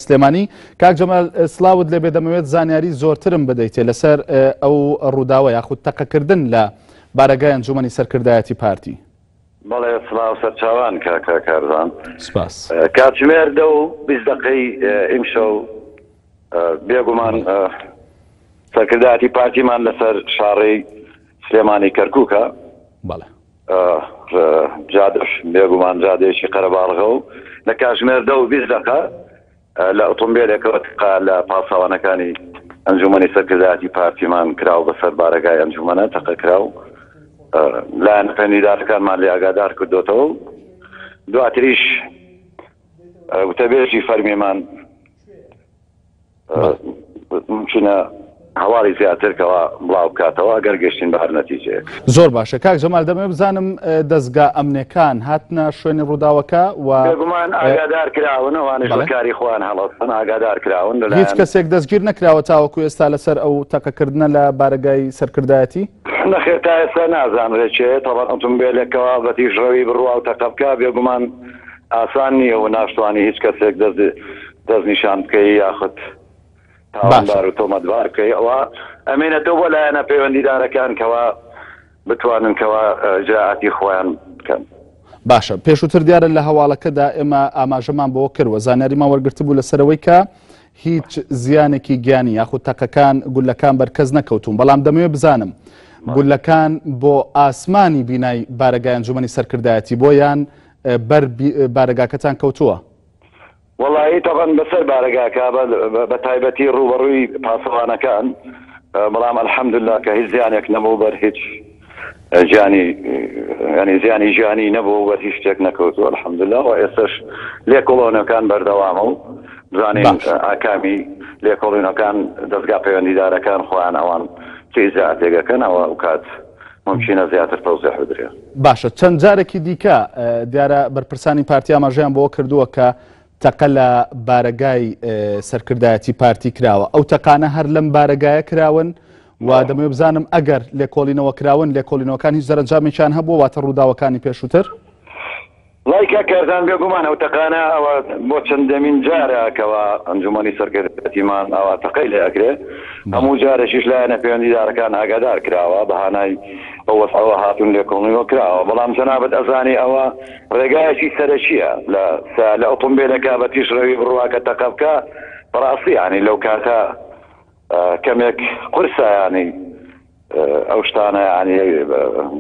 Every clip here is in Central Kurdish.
سلێمانی کاک جەمال سلااوت لێبێ دەمەوێت زانیاری زۆرترم بدەیتێ لەسەر ئەو ڕووداوە یاخود تەقەکردن لە بارەگای ئەنجومەنی سەرکردایەتی پارتی. بەڵێ سڵاو سەرچاوان کاکا کارزان سپاس. کاتژمێر 20 دقەی ئیمشەو بێگومان سەرکردایەتی پارتیمان لەسەر شاڕەی سلێمانی کەرکووکە. بەڵێ جادەش بێگومان جادەیەکی قەرەباڵغە و لە کاتژمێر 20 دقە لە ئۆتۆمبیلێکەوە لە پاسەوانەکانی ئەنجومەنی سەرکردایەتی پارتیمان کراو بەسەر بارەگای ئەنجومەنە تەقە کراو لایەن پەنیدارەکانمان لێ ئاگادار کردوتەوە و دواتریش وتەبێژی فەرمیمان ممکنە هەواڵی زیاترکەوە بڵاو بکاتەوە ئەگەر گەشتین بە هەر نەتیجەیەک. زۆر باشە کاک جەمال دەمەوێت بزانم دەستگا ئەمنیەکان هاتنە شوێنی ڕووداوەکە و بێگومان ئاگادار کراون ئەوانش بەکاری خۆیان هەڵەستن ئاگادار کراون هیچ کەسێک دەستگیر نەکراوە تاوەکو ئێستا لەسەر ئەو تەقەکردنە لە بارەگای سەرکردایەتی؟ نەخێر تا ئێستا نازانرێکێت تەڵەن ئۆتۆمبیلێکەوە بە تیژڕەوی بڕوا و تەقە بکە بێگومان ئاسان نییە و ناشتوانی هیچ کەسێک دەست نیشان بکەی یاخود تاوانبار و تۆمەتبار بکەی ئەوە ئەمێنێتەوە بۆ لایەنە پەیوەندیدارەکان کەوا بتوانن کەوا ئیجراعاتی خۆیان بکەن. باشە پێشووتر دیارە لە هەواڵەکەدا ئێمە ئاماژەمان بۆ کردوە زانیاریمان وەرگرت بوو لەسەرەوەی کە هیچ زیانێکی گیانی یاخود تەقەکان گولەکان بەرکەز نەکەوتون بەڵام دەمەوێت بزانم گولەکان بۆ ئاسمانی بینای بارەگای ئەنجومەنی سەرکردایەتی بۆیان بەر بارەگاکەتان کەوتووە؟ وەڵی تەبەن بەسەر بارەگاکە بە تایبەتی ڕوبەڕووی پاسەوانەکان بەڵام ئەلحەمدوللا کە هیچ زیانێک نەبوو بەر هیچ زیانی ژیانی نەبوو بەر هیچ شتێک نەکەوتووە ئەلحەمدوللا و ئێستش لێکۆڵۆنەکان بەردەوامە و بزانین ئاکامی لێکۆڵینەکان دەستگا پەیوەندیدارەکان خۆیان ئەوان چ ئیجراعاتێکەکەنەوە و کات ممکنە زیاتر تەوزیح بدرێت. باشە چەند جارێکی دیکە دیارە بەرپرسانی پارتی ئاماژەیان بۆ کردووە کە تەقە لە بارەگای سەرکردایەتی پارتی کراوە ئەو تەقانە هەر لەم بارەگایە کراون و دەمەوێت بزانم ئەگەر لێکۆڵینەوە کراون لێکۆڵینەوەکان هیچ دەرەنجامێکیان هەبوو واتە ڕووداوەکانی پێشووتر؟ لایکە کارزان بێگومان ئەو تەقانە ئەوە بۆ چەندەمین جارەکەەوە ئەنجومەنی سەرکردایەتیمان ئەوە تەقەی لێ ئەکرێ هەموو جارێکیش لایەنە پەیوەندیدارەکان ئاگادار کراوە بەهانای ئەو وەسعەوە هاتوون لێکۆڵینەوە کراوە بەڵام جەنابەت ئەزانی ئەوە ڕێگایەکی سەرەکیە لە ئۆتۆمبیلەکە بە تیژڕەوی بڕواکە تەقە بکە بەڕاستی ینی لەو کاتە کەمێک قورسە ینی ئەو شتانە ینی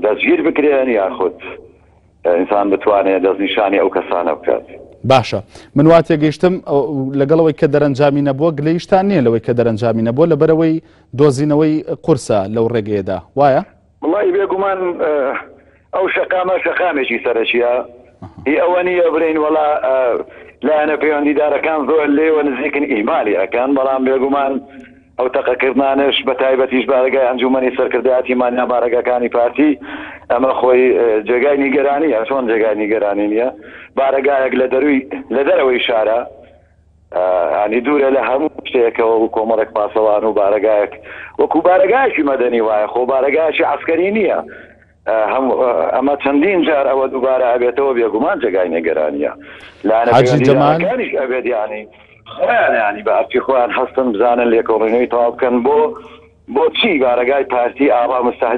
دەستگیر بکرێن یاخود ئینسان بتوانێت دەستنیشانی ئەو کەسانە بکات. باشە من وا تێگەیشتم لەگەڵەوەی کە دەرەنجامی نەبووە گلەیشتان نییە لەوەی کە دەرەنجامی نەبووە لەبەرەوەی دۆزینەوەی قورسە لەو ڕێگەیەدا وایە؟ وڵی بێگومان ئەو شەقامێکی سەرەکیە هی ئەوە نیە برین وڵا لایەنە پەیوەندیدارەکان زۆر لێوە نزیکن ئیمالی ئەکەن بەڵام بێگومان ئەو تەقەکردانش بە تایبەتیش بارەگای ئەنجومەنی سەرکردایەتیمان یا بارەگەکانی پارتی ئەمە خۆی جێگای نیگەرانیە چۆن جێگای نیگەرانی نییە بارەگایەک لە دەرەوەی شارە ینی دوورە لە هەموو شتێکەوە و کۆمەڵێک پاسەوان و بارەگایەک وەکو بارەگایکی مەدەنی وایە خۆ بارەگایکی عسکەری نییە ئەمە چەندین جار ئەوە دووبارە ئەبێتەوە بێگومان جێگای نیگەرانیە لایەنەکانیش ئەبێت ینی خۆیان ینی بە ئەرچی خۆیان هەستن بزانن لێکۆڵینەوەی تەواو بکەن بۆ چی بارەگای پارتی ئاوا مستەهدەف